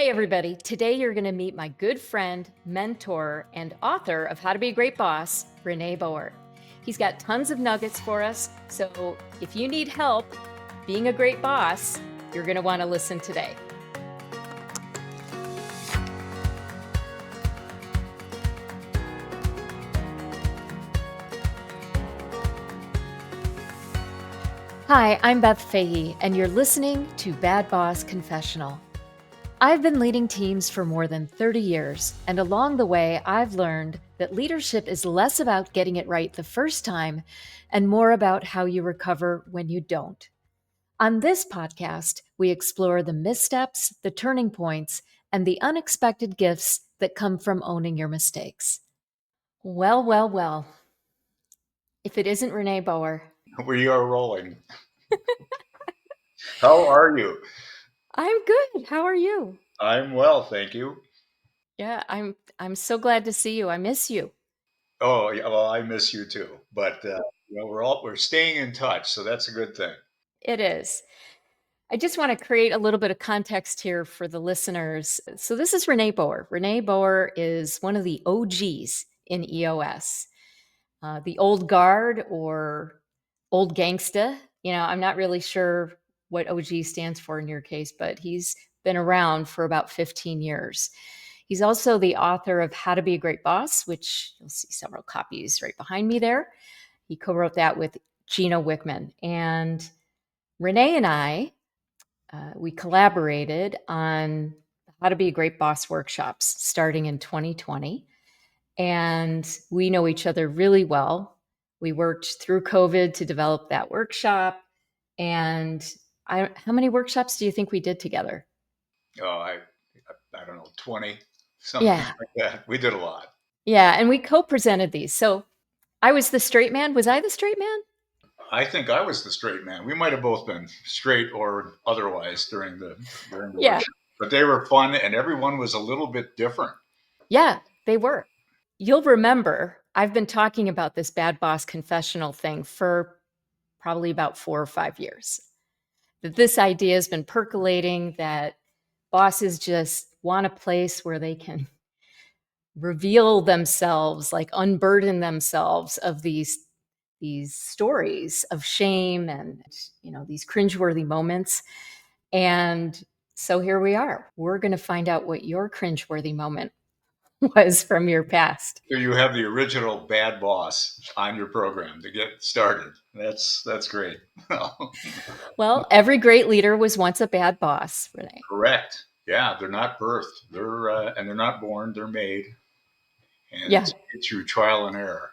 Hey, everybody. Today you're going to meet my good friend, mentor, and author of How to Be a Great Boss, René Boer. He's got tons of nuggets for us. So if you need help being a great boss, you're going to want to listen today. Hi, I'm Beth Fahey, and you're listening to Bad Boss Confessional. I've been leading teams for more than 30 years, and along the way, I've learned that leadership is less about getting it right the first time and more about how you recover when you don't. On this podcast, we explore the missteps, the turning points, and the unexpected gifts that come from owning your mistakes. Well. If it isn't René Boer, We are rolling. How are you? I'm good. How are you? I'm well, thank you. Yeah, I'm so glad to see you. I miss you. Oh, yeah, well, I miss you too. But we're staying in touch, so that's a good thing. It is. I just want to create a little bit of context here for the listeners. So, this is René Boer. René Boer is one of the OGs in EOS, the old guard or old gangsta. I'm not really sure what OG stands for in your case, but he's been around for about 15 years. He's also the author of How to Be a Great Boss, which you'll see several copies right behind me there. He co wrote that with Gino Wickman. And Renee and I we collaborated on How to Be a Great Boss workshops starting in 2020. And we know each other really well. We worked through COVID to develop that workshop. And how many workshops do you think we did together? Oh, I don't know, 20, something Yeah. like that. We did a lot. Yeah. And we co presented these. So I was the straight man. Was I the straight man? I think I was the straight man. We might have both been straight or otherwise during the Yeah. workshop. But they were fun and everyone was a little bit different. Yeah, they were. You'll remember I've been talking about this bad boss confessional thing for probably about 4 or 5 years. That this idea has been percolating, that bosses just want a place where they can reveal themselves, like unburden themselves of these stories of shame and these cringeworthy moments. And so here we are. We're going to find out what your cringeworthy moment was from your past. So you have the original bad boss on your program to get started. That's great. Well, every great leader was once a bad boss, Renee. Correct. Yeah, they're not birthed. They're not born. They're made, and Yeah. it's through trial and error.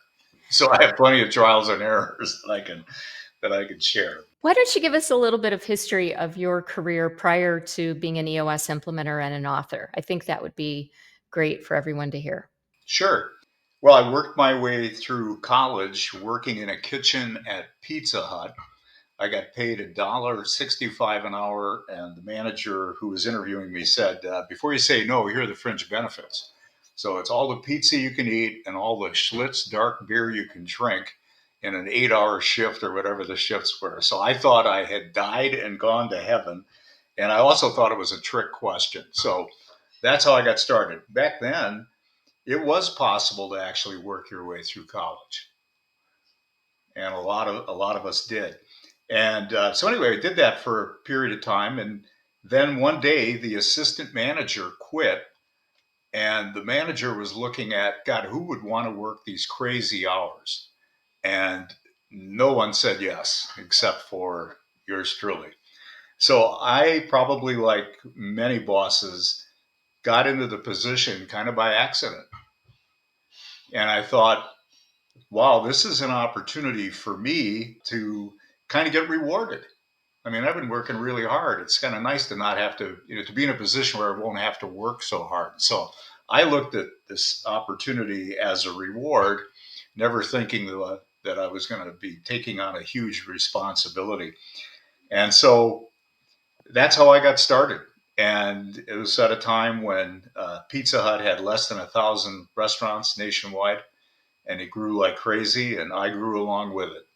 So I have plenty of trials and errors that I can share. Why don't you give us a little bit of history of your career prior to being an EOS implementer and an author? I think that would be great for everyone to hear. Sure. Well, I worked my way through college working in a kitchen at Pizza Hut. I got paid $1.65 an hour, and the manager who was interviewing me said, "Before you say no, here are the fringe benefits. So it's all the pizza you can eat and all the Schlitz dark beer you can drink in an 8-hour shift or whatever the shifts were." So I thought I had died and gone to heaven, and I also thought it was a trick question. So that's how I got started. Back then, it was possible to actually work your way through college, and a lot of us did. And so anyway, I did that for a period of time, and then one day the assistant manager quit, and the manager was looking at, God, who would want to work these crazy hours? And no one said yes, except for yours truly. So I probably, like many bosses, got into the position kind of by accident. And I thought, wow, this is an opportunity for me to kind of get rewarded. I mean, I've been working really hard. It's kind of nice to not have to, to be in a position where I won't have to work so hard. So I looked at this opportunity as a reward, never thinking that I was going to be taking on a huge responsibility. And so that's how I got started. And it was at a time when Pizza Hut had less than 1,000 restaurants nationwide, and it grew like crazy, and I grew along with it.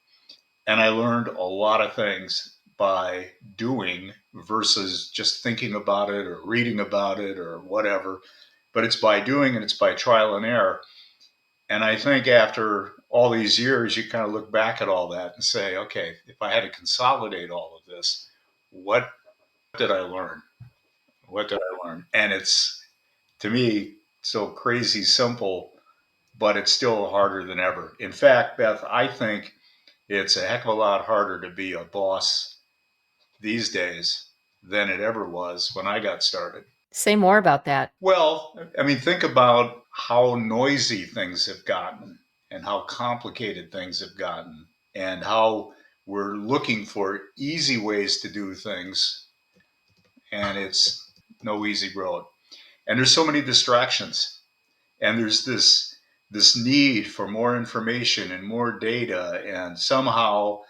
And I learned a lot of things by doing versus just thinking about it or reading about it or whatever, but it's by doing and it's by trial and error. And I think after all these years, you kind of look back at all that and say, okay, if I had to consolidate all of this, what did I learn? What did I learn? And it's, to me, so crazy simple, but it's still harder than ever. In fact, Beth, I think it's a heck of a lot harder to be a boss these days than it ever was when I got started. Say more about that. Well, I mean, think about how noisy things have gotten and how complicated things have gotten and how we're looking for easy ways to do things, and it's no easy road. And there's so many distractions, and there's this need for more information and more data, and somehow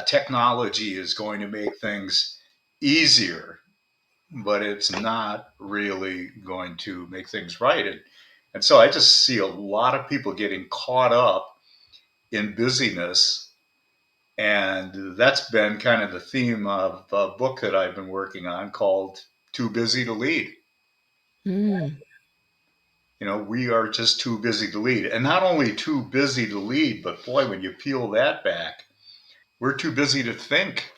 technology is going to make things easier, but it's not really going to make things right. And so I just see a lot of people getting caught up in busyness. And that's been kind of the theme of a book that I've been working on called Too Busy to Lead. Mm. You know, we are just too busy to lead. And not only too busy to lead, but boy, when you peel that back, we're too busy to think.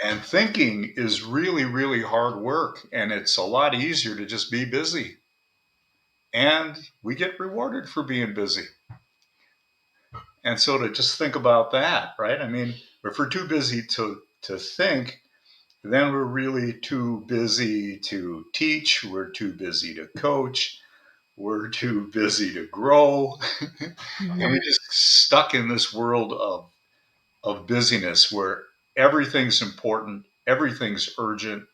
And thinking is really, really hard work. And it's a lot easier to just be busy. And we get rewarded for being busy. And so to just think about that, right? I mean, if we're too busy to think, then we're really too busy to teach. We're too busy to coach. We're too busy to grow. And we're just stuck in this world of busyness where everything's important, everything's urgent,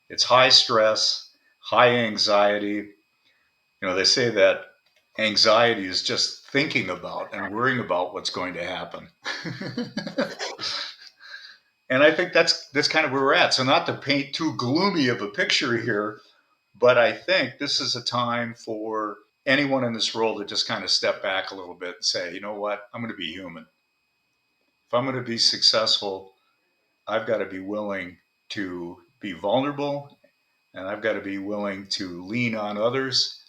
it's high stress, high anxiety. You know, they say that anxiety is just thinking about and worrying about what's going to happen. And I think that's kind of where we're at. So not to paint too gloomy of a picture here, but I think this is a time for anyone in this world to just kind of step back a little bit and say, you know what, I'm going to be human. If I'm going to be successful, I've got to be willing to be vulnerable, and I've got to be willing to lean on others,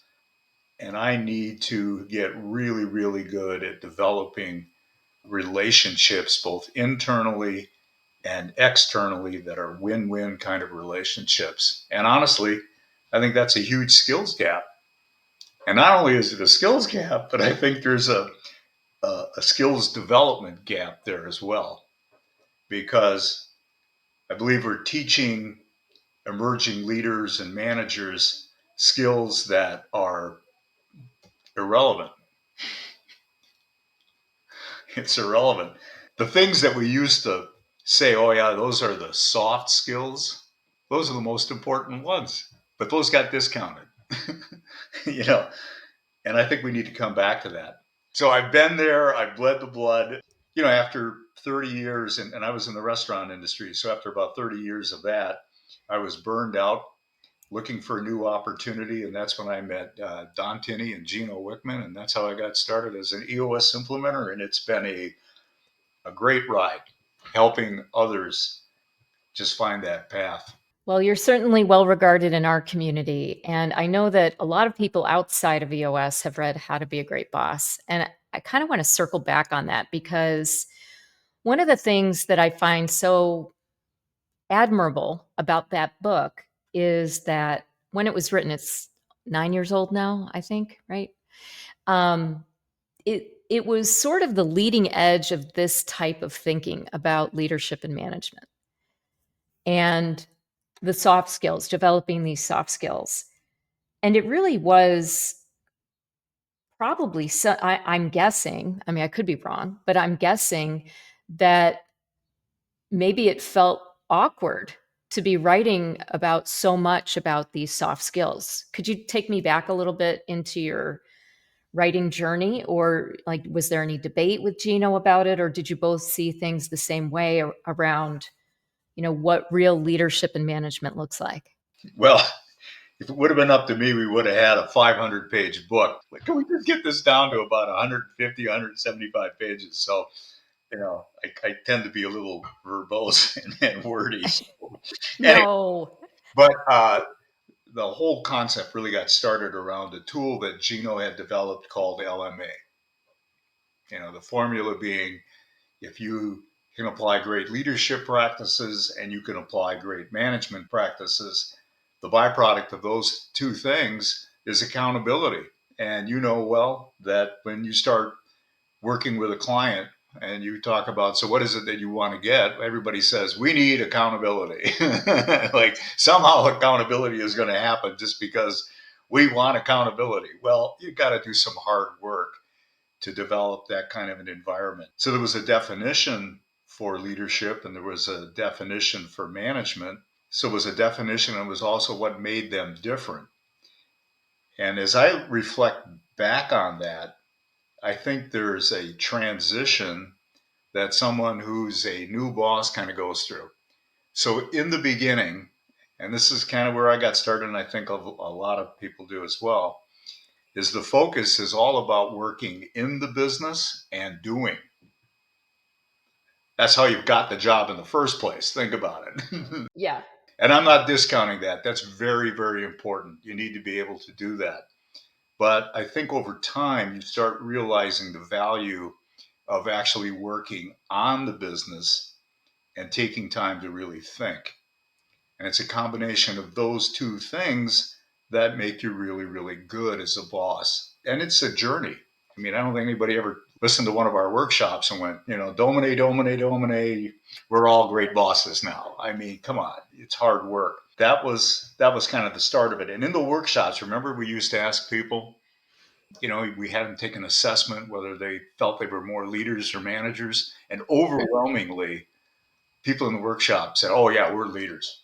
and I need to get really, really good at developing relationships, both internally and externally, that are win win kind of relationships. And honestly, I think that's a huge skills gap. And not only is it a skills gap, but I think there's a skills development gap there as well, because I believe we're teaching emerging leaders and managers skills that are irrelevant. It's irrelevant. The things that we used to say, oh, yeah, those are the soft skills, those are the most important ones, but those got discounted, you know, and I think we need to come back to that. So I've been there, I've bled the blood, you know, after 30 years, and I was in the restaurant industry. So after about 30 years of that, I was burned out looking for a new opportunity. And that's when I met Don Tinney and Gino Wickman. And that's how I got started as an EOS implementer. And it's been a great ride helping others just find that path. Well, you're certainly well regarded in our community. And I know that a lot of people outside of EOS have read How to Be a Great Boss. And I kind of want to circle back on that because one of the things that I find so admirable about that book is that when it was written, it's 9 years old now, I think, right? Um, it was sort of the leading edge of this type of thinking about leadership and management and the soft skills, developing these soft skills. And it really was probably so, I'm guessing, I mean, I could be wrong, but I'm guessing that maybe it felt awkward to be writing about so much about these soft skills. Could you take me back a little bit into your writing journey, or like was there any debate with Gino about it, or did you both see things the same way around, what real leadership and management looks like? Well, if it would have been up to me, we would have had a 500-page book. Like, can we just get this down to about 150, 175 pages? So I tend to be a little verbose and wordy. So. Anyway, No. but the whole concept really got started around a tool that Gino had developed called LMA. The formula being, if you can apply great leadership practices and you can apply great management practices, the byproduct of those two things is accountability. And you know well that when you start working with a client and you talk about, so what is it that you want to get? Everybody says, we need accountability. Like somehow accountability is going to happen just because we want accountability. Well, you got to do some hard work to develop that kind of an environment. So there was a definition for leadership and there was a definition for management. So it was a definition and it was also what made them different. And as I reflect back on that, I think there's a transition that someone who's a new boss kind of goes through. So in the beginning, and this is kind of where I got started, and I think a lot of people do as well, is the focus is all about working in the business and doing. That's how you've got the job in the first place. Think about it. Yeah. And I'm not discounting that. That's very, very important. You need to be able to do that. But I think over time, you start realizing the value of actually working on the business and taking time to really think. And it's a combination of those two things that make you really, really good as a boss. And it's a journey. I mean, I don't think anybody ever listened to one of our workshops and went, domine, domine, domine. We're all great bosses now. I mean, come on, it's hard work. That was kind of the start of it. And in the workshops, remember we used to ask people, we had them take an assessment whether they felt they were more leaders or managers. And overwhelmingly, people in the workshop said, oh, yeah, we're leaders.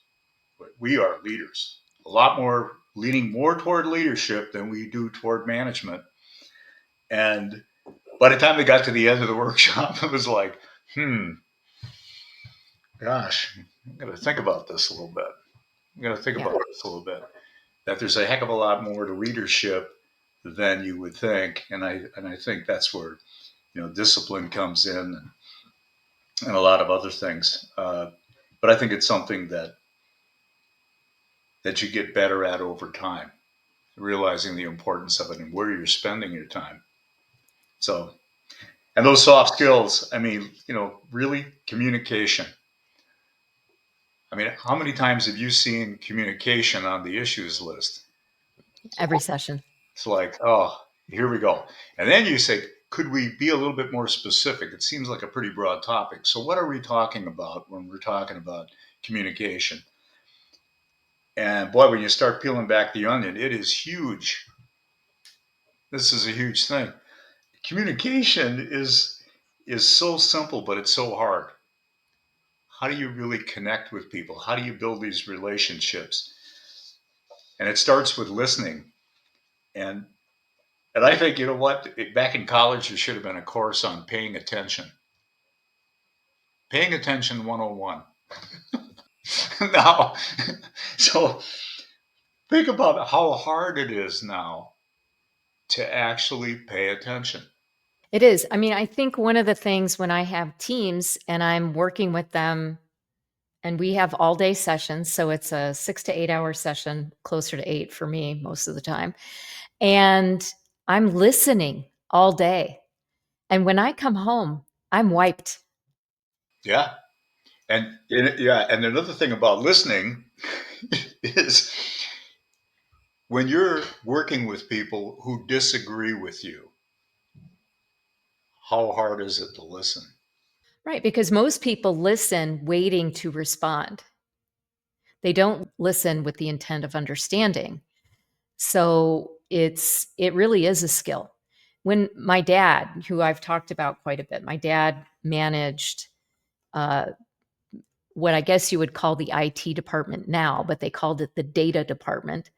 We are leaders. A lot more leaning more toward leadership than we do toward management. And by the time they got to the end of the workshop, it was like, gosh, I'm going to think about this a little bit. I'm going to think Yeah. about this a little bit. That there's a heck of a lot more to leadership than you would think. And I think that's where discipline comes in and a lot of other things. But I think it's something that you get better at over time, realizing the importance of it and where you're spending your time. So, and those soft skills, I mean, really communication. I mean, how many times have you seen communication on the issues list? Every session. It's like, oh, here we go. And then you say, could we be a little bit more specific? It seems like a pretty broad topic. So, what are we talking about when we're talking about communication? And boy, when you start peeling back the onion, it is huge. This is a huge thing. Communication is so simple, but it's so hard. How do you really connect with people? How do you build these relationships? And it starts with listening. And and I think, you know what? Back in college, there should have been a course on paying attention. Paying attention 101. Now, so think about how hard it is now to actually pay attention. It is. I mean, I think one of the things when I have teams and I'm working with them and we have all day sessions, so it's a 6 to 8 hour session, closer to 8 for me most of the time. And I'm listening all day. And when I come home, I'm wiped. Yeah. And another thing about listening is when you're working with people who disagree with you, how hard is it to listen? Right. Because most people listen waiting to respond, they don't listen with the intent of understanding. So it really is a skill. When my dad, who I've talked about quite a bit, my dad managed uh, what I guess you would call the IT department now, but they called it the data department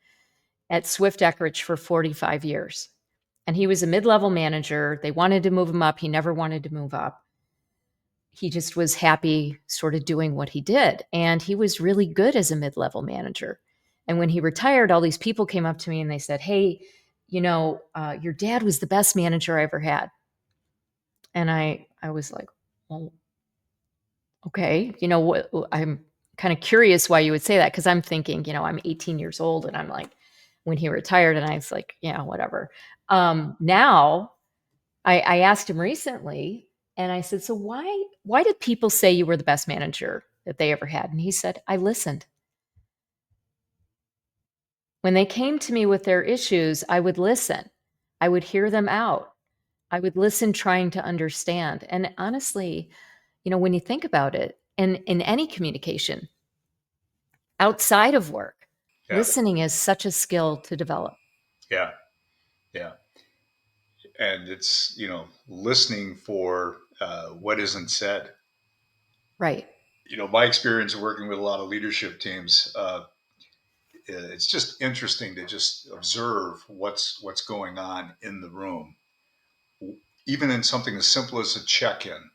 at Swift Eckrich for 45 years. And he was a mid level manager. They wanted to move him up. He never wanted to move up. He just was happy sort of doing what he did. And he was really good as a mid level manager. And when he retired, all these people came up to me and they said, hey, your dad was the best manager I ever had. And I was like, well, okay, what, I'm kind of curious why you would say that, because I'm thinking, I'm 18 years old and I'm like, when he retired, and I was like, yeah, whatever. Now I asked him recently and I said, so why did people say you were the best manager that they ever had? And he said, I listened. When they came to me with their issues, I would listen. I would hear them out. I would listen, trying to understand. And honestly, when you think about it, in any communication outside of work, Yeah. listening is such a skill to develop. Yeah. Yeah. And it's, listening for what isn't said. Right. My experience working with a lot of leadership teams, it's just interesting to just observe what's going on in the room, even in something as simple as a check-in,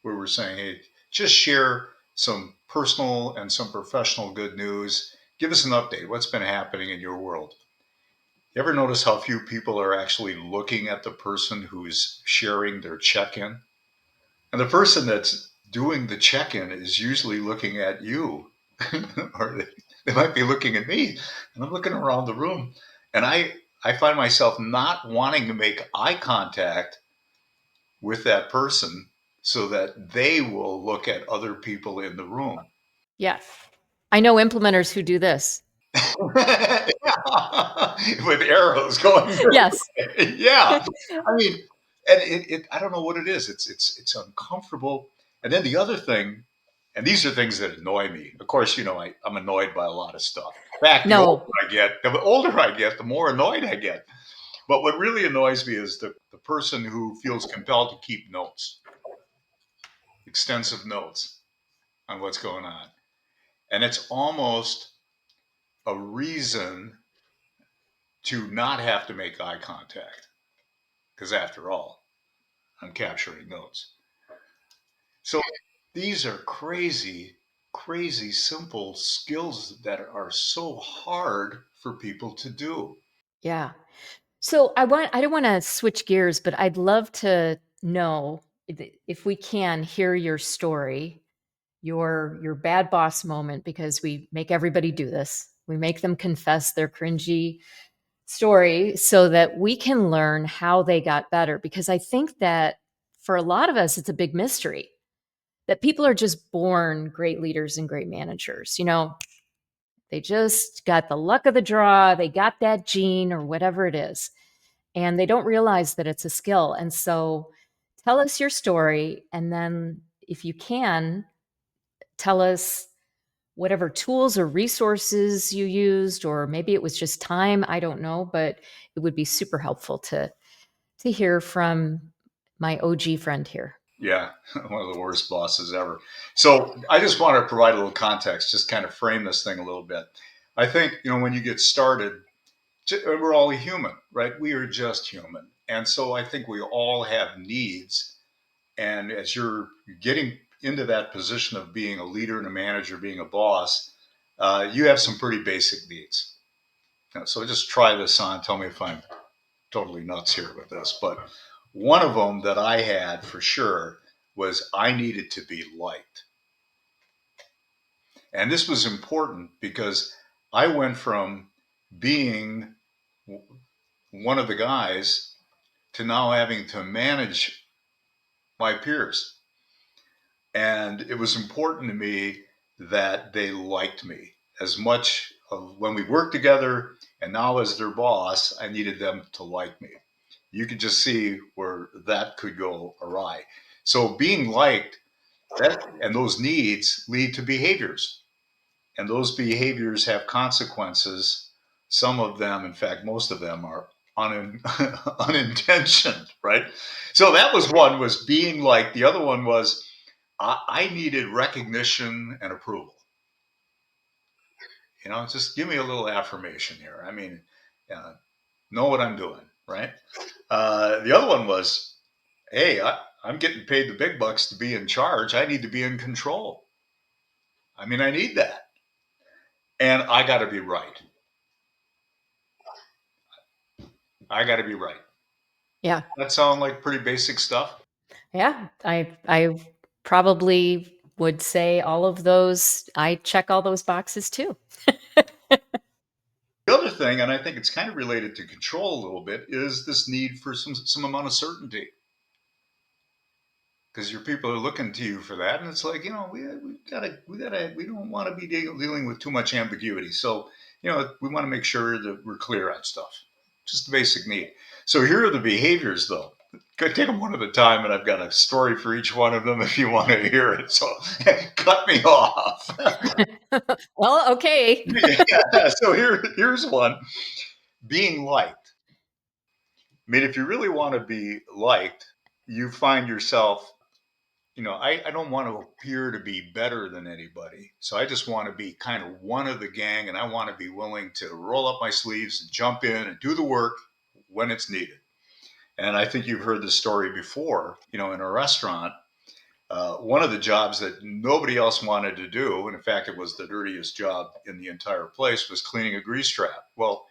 where we're saying, hey, just share some personal and some professional good news. Give us an update. What's been happening in your world? You ever notice how few people are actually looking at the person who's sharing their check-in? And the person that's doing the check-in is usually looking at you, or they might be looking at me. And I'm looking around the room, and I find myself not wanting to make eye contact with that person so that they will look at other people in the room. Yeah. I know implementers who do this. With arrows going their Yes. way. Yeah. I mean, and I don't know what it is. It's uncomfortable. And then the other thing, and these are things that annoy me. Of course, I'm annoyed by a lot of stuff. In fact, No. the older I get, the more annoyed I get. But what really annoys me is the person who feels compelled to keep notes, extensive notes on what's going on. And it's almost a reason to not have to make eye contact. Because after all, I'm capturing notes. So these are crazy, crazy simple skills that are so hard for people to do. Yeah. So I don't want to switch gears, but I'd love to know if we can hear your story, your bad boss moment, because we make everybody do this. We make them confess their cringy story so that we can learn how they got better, because I think that for a lot of us it's a big mystery that people are just born great leaders and great managers. They just got the luck of the draw, they got that gene or whatever it is, and they don't realize that it's a skill. And so tell us your story, and then if you can, tell us whatever tools or resources you used, or maybe it was just time, I don't know, but it would be super helpful to hear from my OG friend here. Yeah, one of the worst bosses ever. So I just want to provide a little context, just kind of frame this thing a little bit. I think, when you get started, we're all human, right? We are just human. And so I think we all have needs. And as you're getting into that position of being a leader and a manager, being a boss, you have some pretty basic needs. So just try this on. Tell me if I'm totally nuts here with this. But one of them that I had for sure was I needed to be liked. And this was important because I went from being one of the guys to now having to manage my peers. And it was important to me that they liked me as much of when we worked together, and now as their boss, I needed them to like me. You could just see where that could go awry. So being liked, that and those needs lead to behaviors, and those behaviors have consequences. Some of them, in fact, most of them are unintentioned, right? So that was one, was being liked. The other one was I needed recognition and approval. Just give me a little affirmation here. I mean, know what I'm doing, right? The other one was, hey, I'm getting paid the big bucks to be in charge. I need to be in control. I mean, I need that. And I got to be right. I got to be right. Yeah. That sound like pretty basic stuff? Yeah, I probably would say all of those. I check all those boxes too. The other thing, and I think it's kind of related to control a little bit, is this need for some amount of certainty. Because your people are looking to you for that, and it's like, we don't want to be dealing with too much ambiguity. So we want to make sure that we're clear on stuff, just the basic need. So here are the behaviors, though. Could take them one at a time, and I've got a story for each one of them if you want to hear it. So cut me off. Well, okay. Yeah. So here's one: being liked. I mean, if you really want to be liked, you find yourself, I don't want to appear to be better than anybody. So I just want to be kind of one of the gang, and I want to be willing to roll up my sleeves and jump in and do the work when it's needed. And I think you've heard this story before, in a restaurant. One of the jobs that nobody else wanted to do, and in fact, it was the dirtiest job in the entire place, was cleaning a grease trap. Well,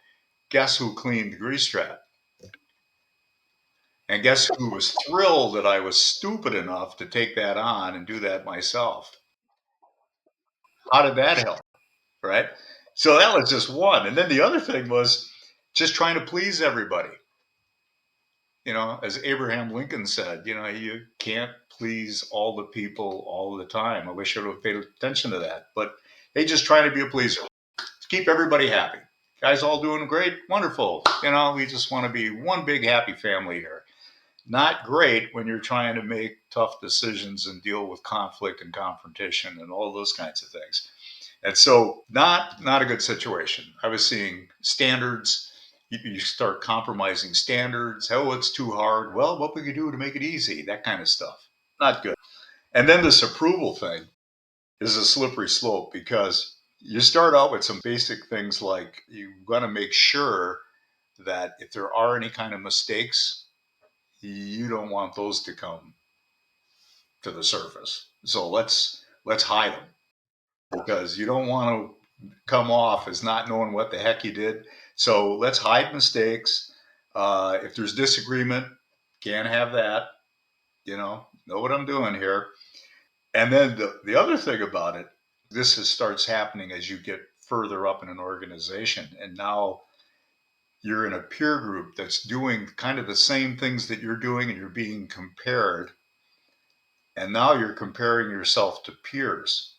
guess who cleaned the grease trap? And guess who was thrilled that I was stupid enough to take that on and do that myself? How did that help? Right? So that was just one. And then the other thing was just trying to please everybody. As Abraham Lincoln said, you can't please all the people all the time. I wish I would have paid attention to that. But they just trying to be a pleaser. Keep everybody happy. Guys all doing great, wonderful. We just want to be one big happy family here. Not great when you're trying to make tough decisions and deal with conflict and confrontation and all those kinds of things. And so not a good situation. I was seeing standards. You start compromising standards. Oh, it's too hard. Well, what we could do to make it easy, that kind of stuff. Not good. And then this approval thing is a slippery slope because you start out with some basic things like you want to make sure that if there are any kind of mistakes, you don't want those to come to the surface. So let's hide them because you don't want to come off as not knowing what the heck you did. So let's hide mistakes. If there's disagreement, can't have that. Know what I'm doing here. And then the other thing about it, starts happening as you get further up in an organization. And now you're in a peer group that's doing kind of the same things that you're doing, and you're being compared. And now you're comparing yourself to peers,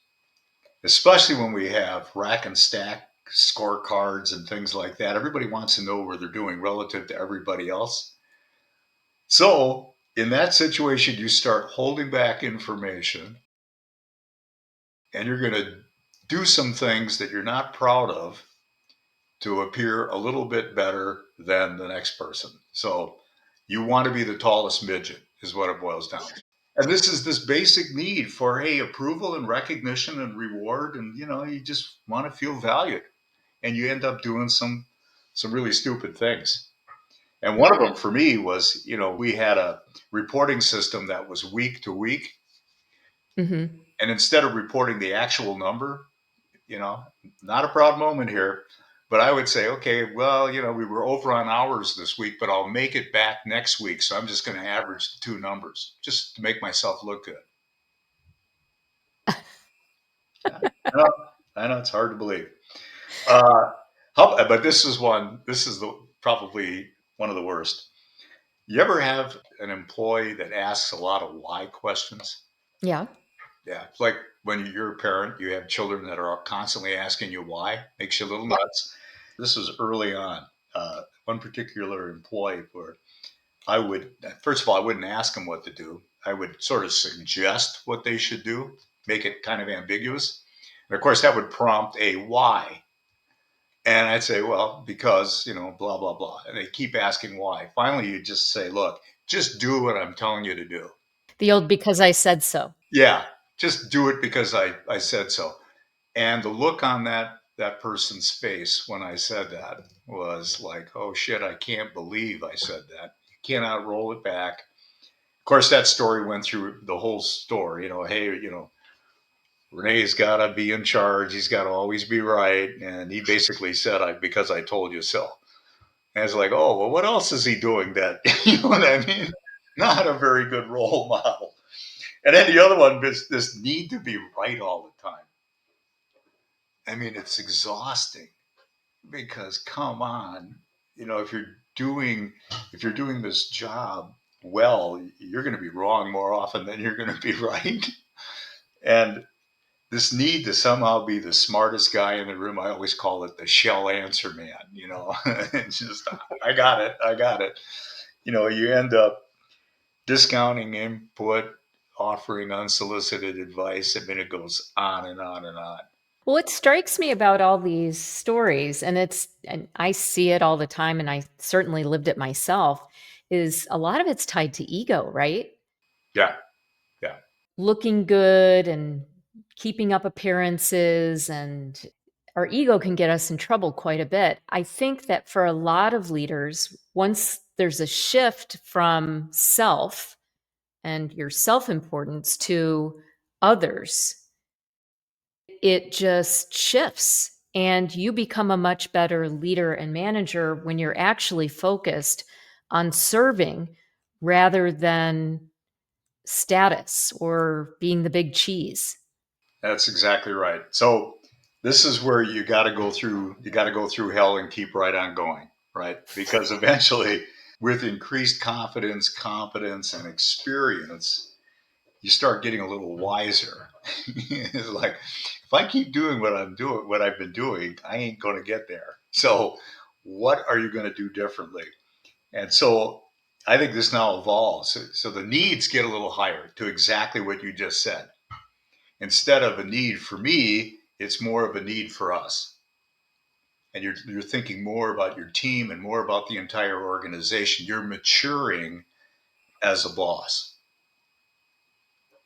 especially when we have rack and stack scorecards and things like that. Everybody wants to know where they're doing relative to everybody else. So, in that situation, you start holding back information and you're going to do some things that you're not proud of to appear a little bit better than the next person. So, you want to be the tallest midget, is what it boils down to. And this is this basic need for, hey, approval and recognition and reward. And, you just want to feel valued. And you end up doing some really stupid things. And one of them for me was, we had a reporting system that was week to week. Mm-hmm. And instead of reporting the actual number, not a proud moment here, but I would say, okay, well, we were over on hours this week, but I'll make it back next week. So I'm just going to average the two numbers just to make myself look good. Yeah. I know it's hard to believe. Uh, but this is one. This is probably one of the worst. You ever have an employee that asks a lot of why questions? Yeah. Yeah, it's like when you're a parent, you have children that are constantly asking you why. Makes you a little nuts. This was early on. One particular employee where I would, first of all, I wouldn't ask them what to do. I would sort of suggest what they should do, make it kind of ambiguous. And of course, that would prompt a why. And I'd say, well, because, blah, blah, blah. And they keep asking why. Finally, you just say, look, just do what I'm telling you to do. The old because I said so. Yeah, just do it because I said so. And the look on that person's face when I said that was like, oh shit, I can't believe I said that. Cannot roll it back. Of course, that story went through the whole store. Hey, Rene's got to be in charge. He's got to always be right. And he basically said, because I told you so. And it's like, oh, well, what else is he doing that? You know what I mean? Not a very good role model. And then the other one is this need to be right all the time. I mean, it's exhausting because come on, if doing you're doing this job well, you're going to be wrong more often than you're going to be right. And this need to somehow be the smartest guy in the room, I always call it the shell answer man. It's just, I got it. You end up discounting input, offering unsolicited advice. I mean, it goes on and on and on. Well, what strikes me about all these stories, and I see it all the time, and I certainly lived it myself, is a lot of it's tied to ego, right? Yeah, yeah. Looking good and keeping up appearances, and our ego can get us in trouble quite a bit. I think that for a lot of leaders, once there's a shift from self and your self importance to others, it just shifts. And you become a much better leader and manager when you're actually focused on serving rather than status or being the big cheese. That's exactly right. So this is where you got to go through hell and keep right on going, right? Because eventually with increased confidence, competence and experience, you start getting a little wiser. It's like if I keep doing what I've been doing, I ain't going to get there. So what are you going to do differently? And so I think this now evolves. So the needs get a little higher to exactly what you just said. Instead of a need for me, it's more of a need for us. And you're thinking more about your team and more about the entire organization. You're maturing as a boss.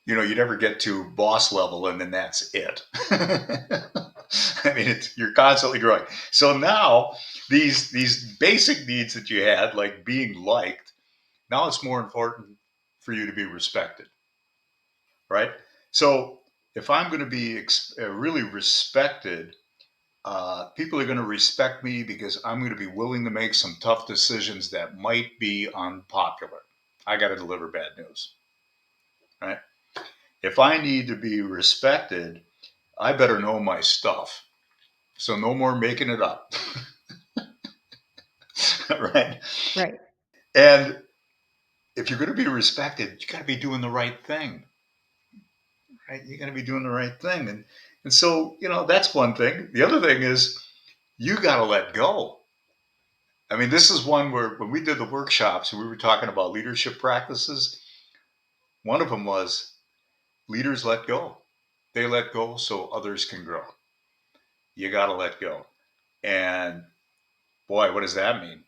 You never get to boss level and then that's it. I mean, you're constantly growing. So now these basic needs that you had, like being liked, now it's more important for you to be respected, right? So if I'm going to be really respected, people are going to respect me because I'm going to be willing to make some tough decisions that might be unpopular. I got to deliver bad news, right? If I need to be respected, I better know my stuff. So no more making it up, right? Right. And if you're going to be respected, you got to be doing the right thing, right? You got to be doing the right thing, and so that's one thing. The other thing is you got to let go. I mean, this is one where when we did the workshops and we were talking about leadership practices, one of them was leaders let go. They let go so others can grow. You got to let go. And boy, what does that mean?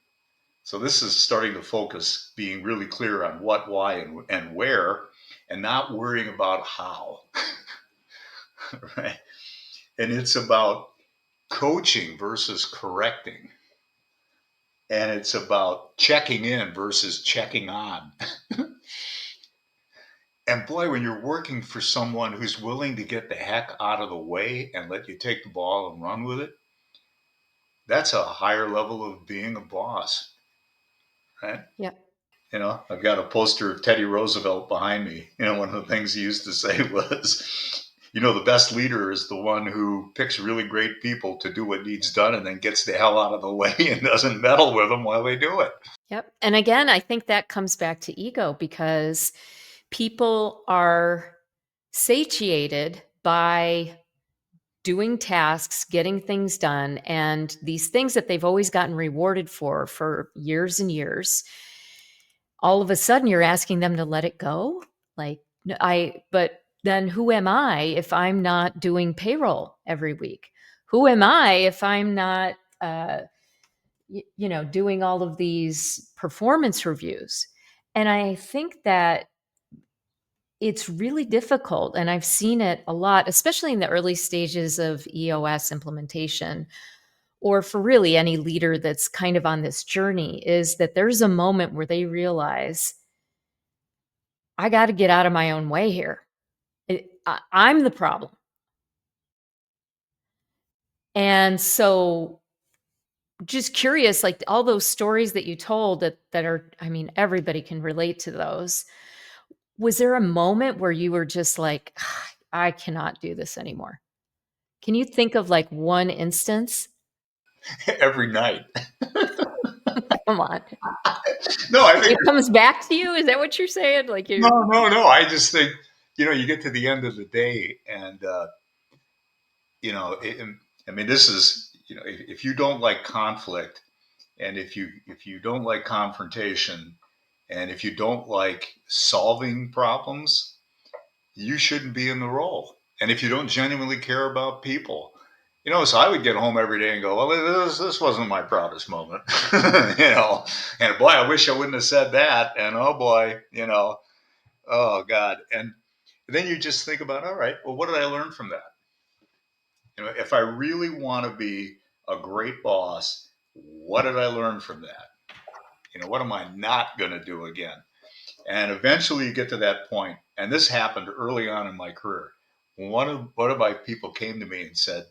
So this is starting to focus, being really clear on what, why, and where, and not worrying about how, right? And it's about coaching versus correcting. And it's about checking in versus checking on. And boy, when you're working for someone who's willing to get the heck out of the way and let you take the ball and run with it, that's a higher level of being a boss, right? Yeah. I've got a poster of Teddy Roosevelt behind me. One of the things he used to say was, the best leader is the one who picks really great people to do what needs done and then gets the hell out of the way and doesn't meddle with them while they do it. Yep. And again, I think that comes back to ego because people are satiated by doing tasks, getting things done, and these things that they've always gotten rewarded for years and years. All of a sudden, you're asking them to let it go. Like, but then who am I if I'm not doing payroll every week? Who am I if I'm not, doing all of these performance reviews? And I think that it's really difficult. And I've seen it a lot, especially in the early stages of EOS implementation, or for really any leader that's kind of on this journey, is that there's a moment where they realize, I got to get out of my own way here. I'm the problem. And so just curious, like all those stories that you told that are, I mean, everybody can relate to those. Was there a moment where you were just like, I cannot do this anymore? Can you think of like one instance? Every night. Come on. No, I think It comes back to you? Is that what you're saying? Like no, you no, no. I just think, you get to the end of the day, and you know, it, I mean, this is, if you don't like conflict, and if you don't like confrontation, and if you don't like solving problems, you shouldn't be in the role. And if you don't genuinely care about people, so I would get home every day and go, well, this wasn't my proudest moment, and boy, I wish I wouldn't have said that. And oh boy, oh God. And then you just think about, all right, well, what did I learn from that? If I really want to be a great boss, what did I learn from that? What am I not going to do again? And eventually you get to that point. And this happened early on in my career. One of my people came to me and said,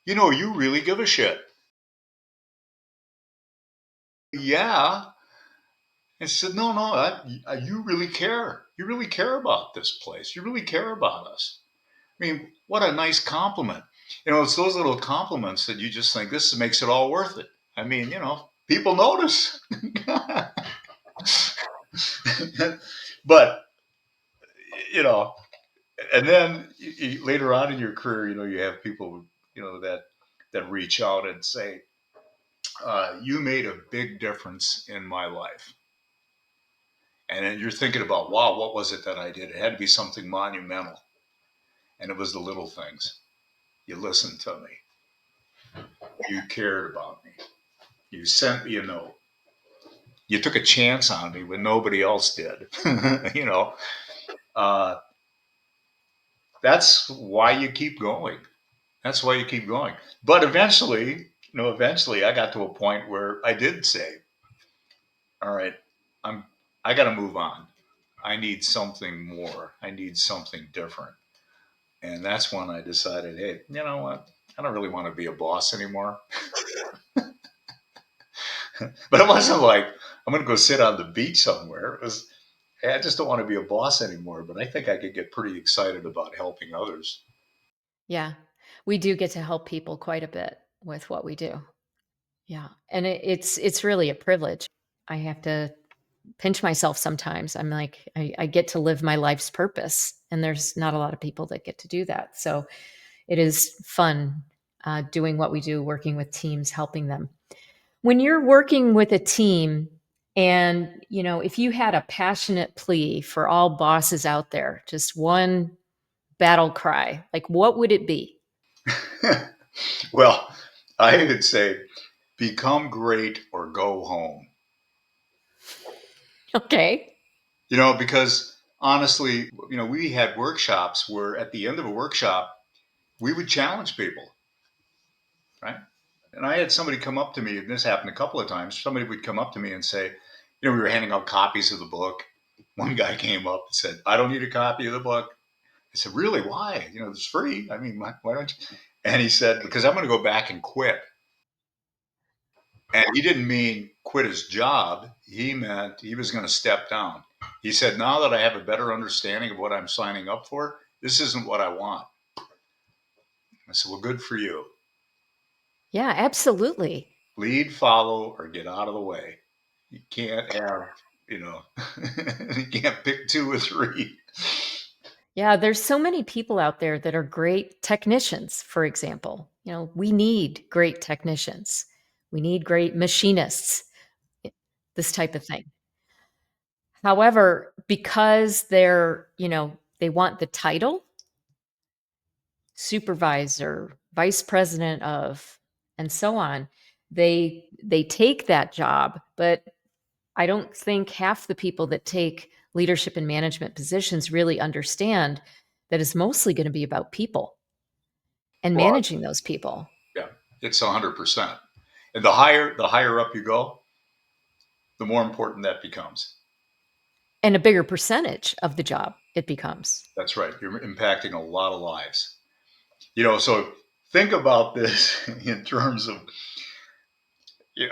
you really give a shit. Yeah. And she said, no, no, you really care. You really care about this place. You really care about us. I mean, what a nice compliment. It's those little compliments that you just think this makes it all worth it. I mean, people notice. But, you know, and then later on in your career, you have people, that reach out and say, you made a big difference in my life. And then you're thinking about, wow, what was it that I did? It had to be something monumental. And it was the little things. You listened to me. You cared about me. You sent me a note. You took a chance on me when nobody else did. you know, uh, that's why you keep going. That's why you keep going. But eventually I got to a point where I did say, all right, I got to move on. I need something more. I need something different. And that's when I decided, hey, you know what? I don't really want to be a boss anymore. But it wasn't like I'm going to go sit on the beach somewhere. It was, hey, I just don't want to be a boss anymore. But I think I could get pretty excited about helping others. Yeah. We do get to help people quite a bit with what we do. Yeah. And it's really a privilege. I have to pinch myself sometimes. I'm like, I get to live my life's purpose, and there's not a lot of people that get to do that. So it is fun doing what we do, working with teams, helping them. When you're working with a team, and if you had a passionate plea for all bosses out there, just one battle cry, like what would it be? Well, I would say become great or go home. Okay. Because honestly, we had workshops where at the end of a workshop, we would challenge people, right? And I had somebody come up to me, and this happened a couple of times. Somebody would come up to me and say, we were handing out copies of the book. One guy came up and said, I don't need a copy of the book. I said, really? Why? It's free. I mean, why don't you? And he said, because I'm going to go back and quit. And he didn't mean quit his job. He meant he was going to step down. He said, now that I have a better understanding of what I'm signing up for, this isn't what I want. I said, well, good for you. Yeah, absolutely. Lead, follow, or get out of the way. You can't have, you can't pick two or three. Yeah, there's so many people out there that are great technicians, for example. We need great technicians. We need great machinists, this type of thing. However, because they want the title, supervisor, vice president of, and so on, they take that job, but I don't think half the people that take leadership and management positions really understand that it's mostly going to be about people and Well, managing those people. yeah, it's 100%. And the higher up you go, the more important that becomes. And a bigger percentage of the job it becomes. That's right. You're impacting a lot of lives. So think about this in terms of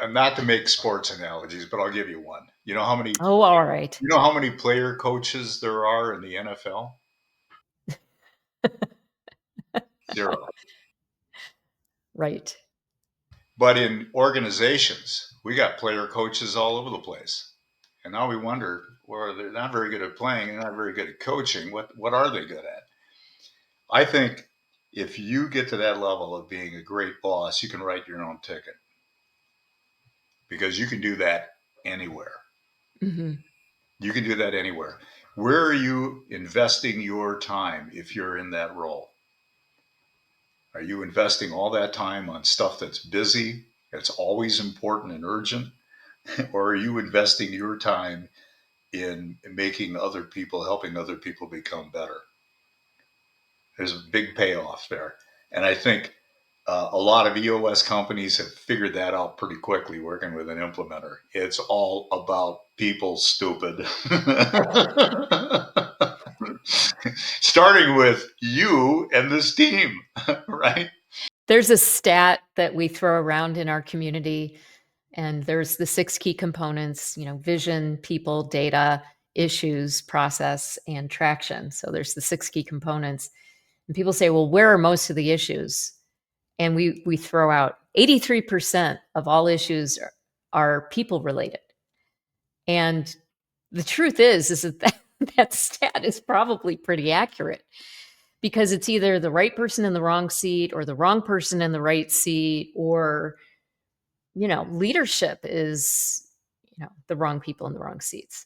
not to make sports analogies, but I'll give you one. Oh, all right. You know how many player coaches there are in the NFL? Zero. Right. But in organizations, we got player coaches all over the place. And now we wonder, well, they're not very good at playing, they're not very good at coaching. What are they good at? I think if you get to that level of being a great boss, you can write your own ticket because you can do that anywhere. Hmm. You can do that anywhere. Where are you investing your time if you're in that role? Are you investing all that time on stuff that's busy, that's always important and urgent? Or are you investing your time in making other people, helping other people become better? There's a big payoff there. And I think a lot of EOS companies have figured that out pretty quickly working with an implementer. It's all about people, stupid. Starting with you and this team, right? There's a stat that we throw around in our community, and there's the six key components, vision, people, data, issues, process, and traction. So there's the six key components. And people say, well, where are most of the issues? And we throw out 83% of all issues are people related. And the truth is that that stat is probably pretty accurate because it's either the right person in the wrong seat or the wrong person in the right seat, or leadership is the wrong people in the wrong seats.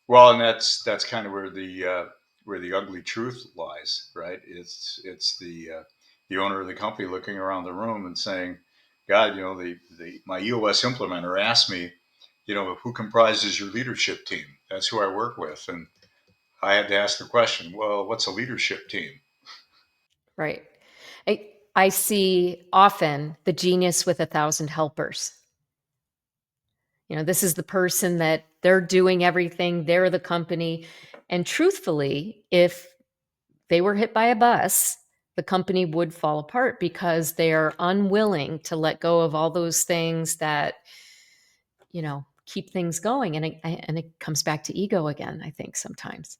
Well, and that's kind of where the ugly truth lies, right? It's the owner of the company looking around the room and saying, "God, the my EOS implementer asked me, who comprises your leadership team? That's who I work with." And I had to ask the question, well, what's a leadership team? Right. I see often the genius with 1,000 helpers. This is the person that they're doing everything, they're the company. And truthfully, if they were hit by a bus, the company would fall apart because they are unwilling to let go of all those things that, keep things going. And it comes back to ego again, I think sometimes.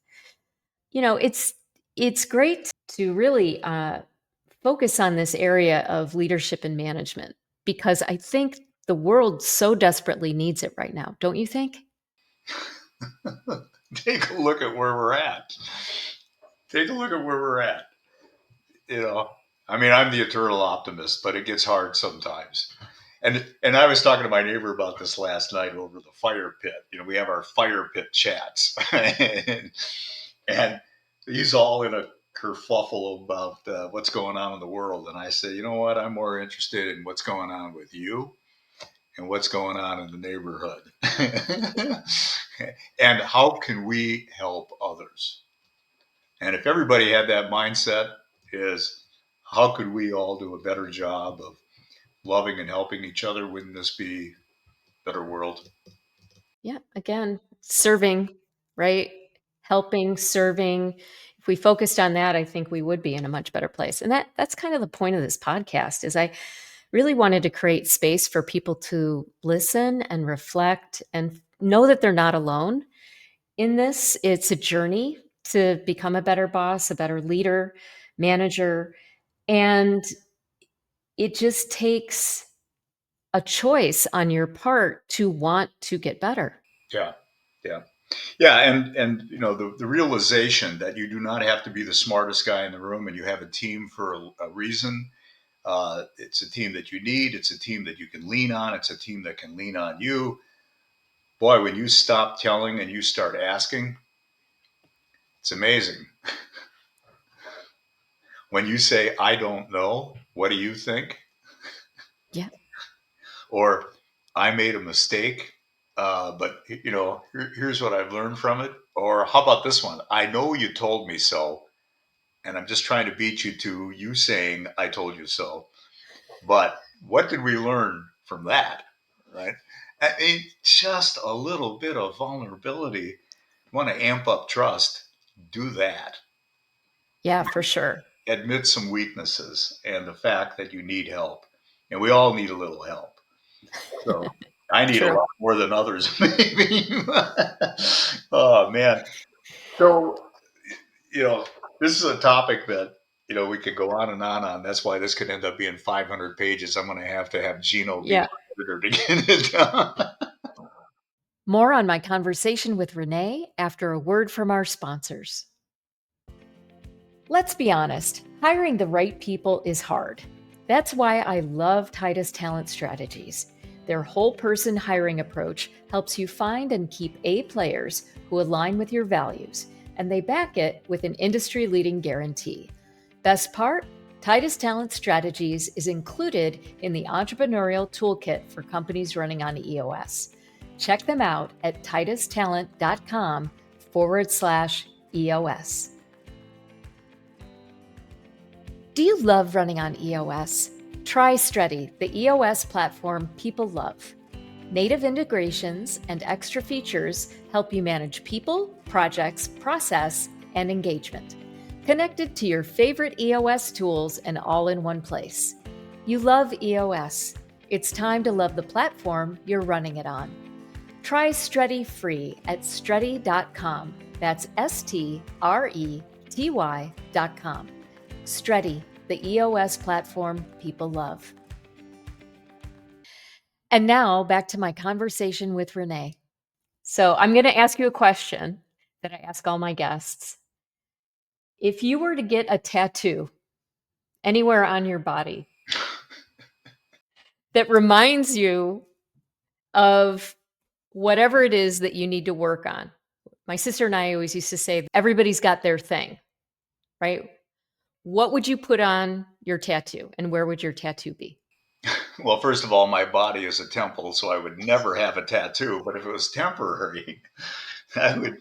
It's great to really focus on this area of leadership and management because I think the world so desperately needs it right now. Don't you think? Take a look at where we're at. Take a look at where we're at. You know, I mean, I'm the eternal optimist, but it gets hard sometimes. And I was talking to my neighbor about this last night over the fire pit. We have our fire pit chats, and he's all in a kerfuffle about what's going on in the world. And I say, you know what? I'm more interested in what's going on with you and what's going on in the neighborhood, and how can we help others? And if everybody had that mindset, is how could we all do a better job of loving and helping each other? Wouldn't this be a better world? Yeah, again, serving, right? Helping, serving. If we focused on that, I think we would be in a much better place. And that's kind of the point of this podcast is I really wanted to create space for people to listen and reflect and know that they're not alone in this. It's a journey to become a better boss, a better leader, manager, and it just takes a choice on your part to want to get better. Yeah, yeah, yeah. And the realization that you do not have to be the smartest guy in the room, and you have a team for a reason. It's a team that you need. It's a team that you can lean on. It's a team that can lean on you. Boy, when you stop telling and you start asking, it's amazing. When you say, I don't know, what do you think? Yeah. Or I made a mistake, but here's what I've learned from it. Or how about this one? I know you told me so, and I'm just trying to beat you to you saying I told you so. But what did we learn from that? Right? I mean, just a little bit of vulnerability. You want to amp up trust? Do that. Yeah, for sure. Admit some weaknesses and the fact that you need help, and we all need a little help. So. I need a True. lot more than others, maybe. Oh man. So, this is a topic that, we could go on and on. That's why this could end up being 500 pages. I'm going to have Gino be Yeah. my editor to get it done. More on my conversation with Rene after a word from our sponsors. Let's be honest, hiring the right people is hard. That's why I love Titus Talent Strategies. Their whole person hiring approach helps you find and keep A players who align with your values, and they back it with an industry leading guarantee. Best part? Titus Talent Strategies is included in the entrepreneurial toolkit for companies running on EOS. Check them out at titustalent.com/EOS. Do you love running on EOS? Try Strutty, the EOS platform people love. Native integrations and extra features help you manage people, projects, process, and engagement. Connected to your favorite EOS tools and all in one place. You love EOS. It's time to love the platform you're running it on. Try Strutty free at strutty.com. That's STRETY.com. Strutty, the EOS platform people love. And now back to my conversation with Rene. So I'm going to ask you a question that I ask all my guests. If you were to get a tattoo anywhere on your body that reminds you of whatever it is that you need to work on, my sister and I always used to say, everybody's got their thing, right? What would you put on your tattoo and where would your tattoo be? Well, first of all, my body is a temple, so I would never have a tattoo. But if it was temporary, I would,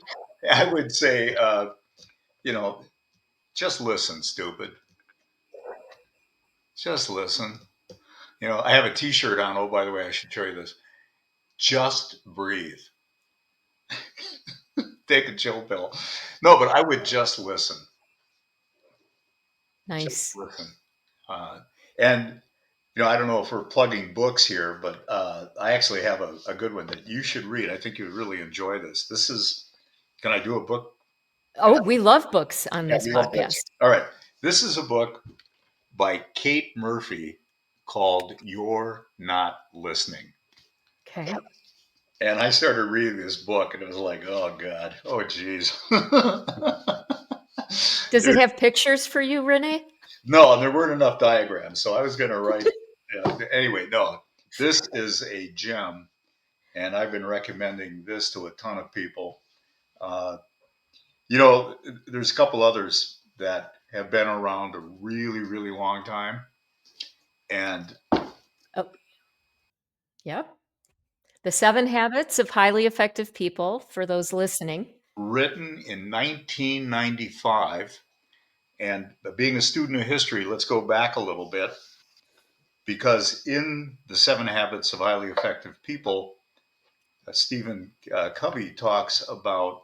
I would say, just listen, stupid. Just listen. I have a T-shirt on. Oh, by the way, I should show you this. Just breathe. Take a chill pill. No, but I would just listen. Just Nice. listen. And I don't know if we're plugging books here, but I actually have a good one that you should read. I think you'd really enjoy this. This is. Can I do a book? Oh, we love books on Yeah, this we love books. podcast. All right. This is a book by Kate Murphy called "You're Not Listening." Okay. And I started reading this book, and it was like, oh god, oh geez. Does it have pictures for you, Rene? No, there weren't enough diagrams, so I was going to write. Anyway, no, this is a gem, and I've been recommending this to a ton of people. Uh, there's a couple others that have been around a really, really long time, and Oh, yep. The 7 Habits of Highly Effective People for those listening. written in 1995. And being a student of history, let's go back a little bit, because in the 7 Habits of Highly Effective People, Stephen Covey talks about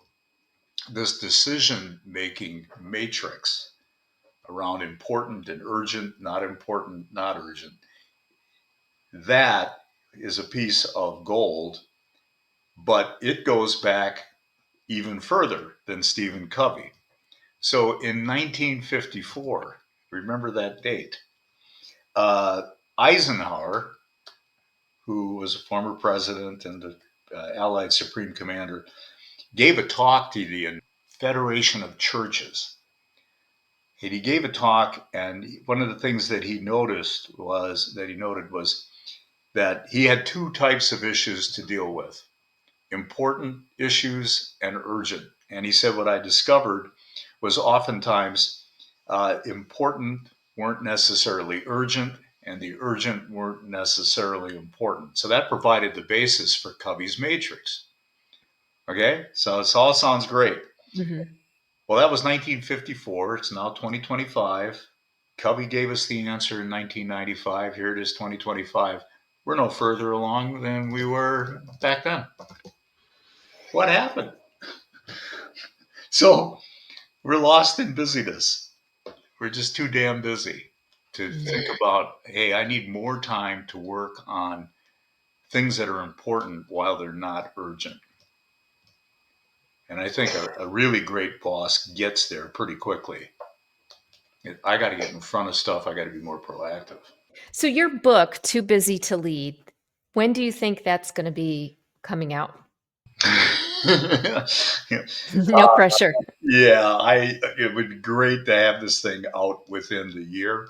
this decision making matrix around important and urgent, not important, not urgent. That is a piece of gold, but it goes back even further than Stephen Covey. So in 1954, remember that date, uh, Eisenhower, who was a former president and the Allied Supreme Commander, gave a talk to the Federation of Churches. And he gave a talk, and one of the things that he noted was that he had two types of issues to deal with: important issues and urgent. And he said, what I discovered was oftentimes important weren't necessarily urgent, and the urgent weren't necessarily important. So that provided the basis for Covey's matrix. Okay, so it all sounds great. Mhm. Well, that was 1954. It's now 2025. Covey gave us the answer in 1995. Here it is, 2025. We're no further along than we were back then. What happened? So we're lost in busyness. We're just too damn busy to think about, hey, I need more time to work on things that are important while they're not urgent. And I think a really great boss gets there pretty quickly. I got to get in front of stuff. I got to be more proactive. So your book, Too Busy to Lead, when do you think that's going to be coming out? Yeah. No pressure. Yeah, I it would be great to have this thing out within the year.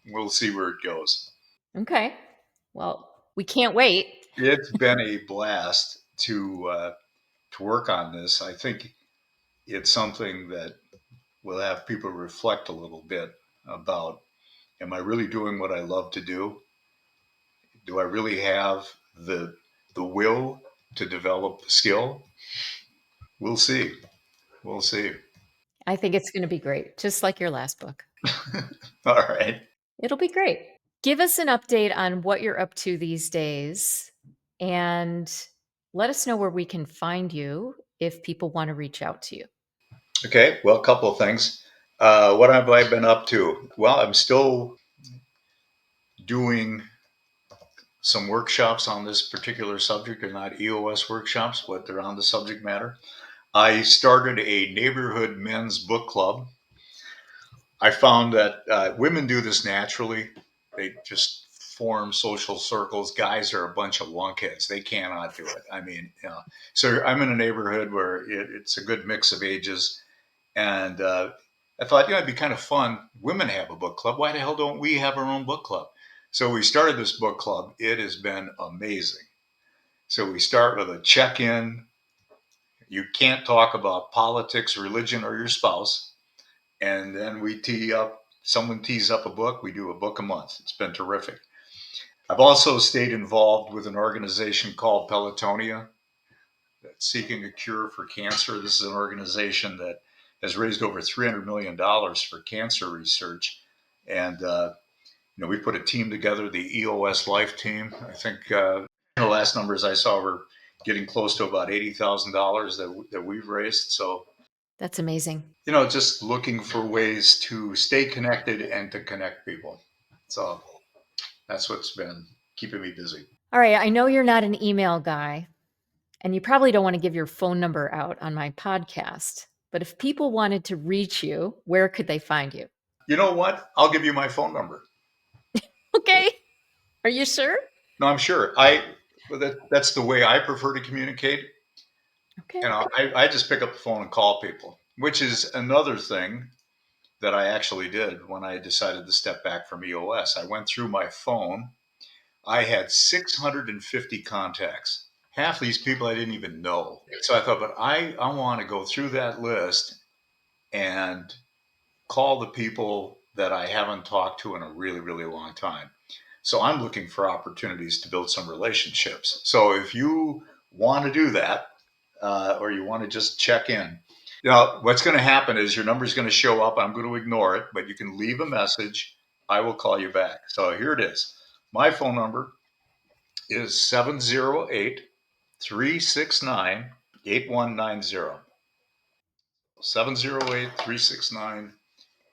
We'll see where it goes. Okay. Well, we can't wait. It's been a blast to work on this. I think it's something that will have people reflect a little bit about: am I really doing what I love to do? Do I really have the will to develop the skill? We'll see. We'll see. I think it's going to be great, just like your last book. All right. It'll be great. Give us an update on what you're up to these days and let us know where we can find you if people want to reach out to you. Okay. Well, a couple of things. What have I been up to? Well, I'm still doing some workshops on this particular subject. They're not EOS workshops, but they're on the subject matter. I started a neighborhood men's book club. I found that women do this naturally. They just form social circles. Guys are a bunch of lunkheads. They cannot do it. I mean, so I'm in a neighborhood where it's a good mix of ages. And I thought, it'd be kind of fun. Women have a book club. Why the hell don't we have our own book club? So we started this book club. It has been amazing. So we start with a check in. You can't talk about politics, religion, or your spouse. And then we tee up, someone tees up a book. We do a book a month. It's been terrific. I've also stayed involved with an organization called Pelotonia that's seeking a cure for cancer. This is an organization that has raised over $300 million for cancer research. And, we put a team together, the EOS Life team. I think the last numbers I saw were getting close to about $80,000 that we've raised. So, That's amazing. just looking for ways to stay connected and to connect people. So that's what's been keeping me busy. All right. I know you're not an email guy, and you probably don't want to give your phone number out on my podcast. But if people wanted to reach you, where could they find you? You know what? I'll give you my phone number. Okay. Are you sure? No, I'm sure. That's the way I prefer to communicate. Okay. I just pick up the phone and call people, which is another thing that I actually did when I decided to step back from EOS. I went through my phone. I had 650 contacts. Half these people I didn't even know. So I thought, but I want to go through that list and call the people that I haven't talked to in a really, really long time. So I'm looking for opportunities to build some relationships. So if you want to do that, or you want to just check in, what's going to happen is your number is going to show up. I'm going to ignore it, but you can leave a message. I will call you back. So here it is. My phone number is 708-369-8190. 708-369-8190.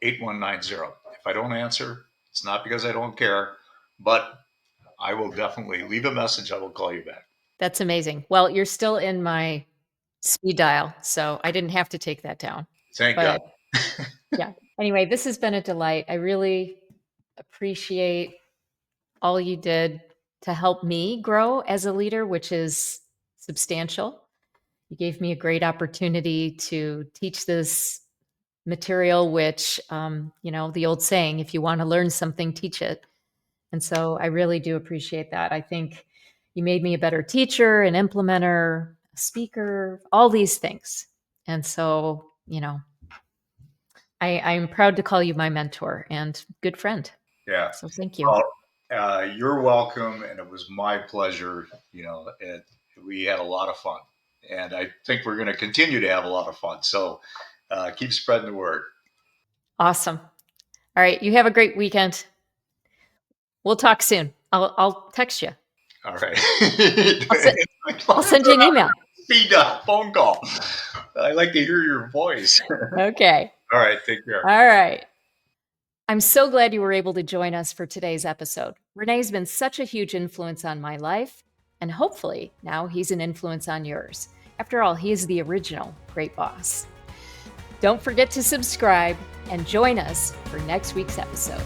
If I don't answer, it's not because I don't care, but I will definitely leave a message. I will call you back. That's amazing. Well, you're still in my speed dial, so I didn't have to take that down. Thank God. But yeah. Anyway, this has been a delight. I really appreciate all you did to help me grow as a leader, which is substantial. You gave me a great opportunity to teach this material, which, the old saying, if you want to learn something, teach it. And so I really do appreciate that. I think you made me a better teacher, an implementer, a speaker, all these things. And so, I'm proud to call you my mentor and good friend. Yeah. So thank you. You're welcome, and it was my pleasure. We had a lot of fun, and I think we're going to continue to have a lot of fun. So keep spreading the word. Awesome. All right. You have a great weekend. We'll talk soon. I'll text you. All right. I'll, se- I'll send you an email. Speed phone call. I like to hear your voice. Okay. All right. Take care. All right. I'm so glad you were able to join us for today's episode. Renee's been such a huge influence on my life, And hopefully now he's an influence on yours. After all, he is the original great boss. Don't forget to subscribe and join us for next week's episode.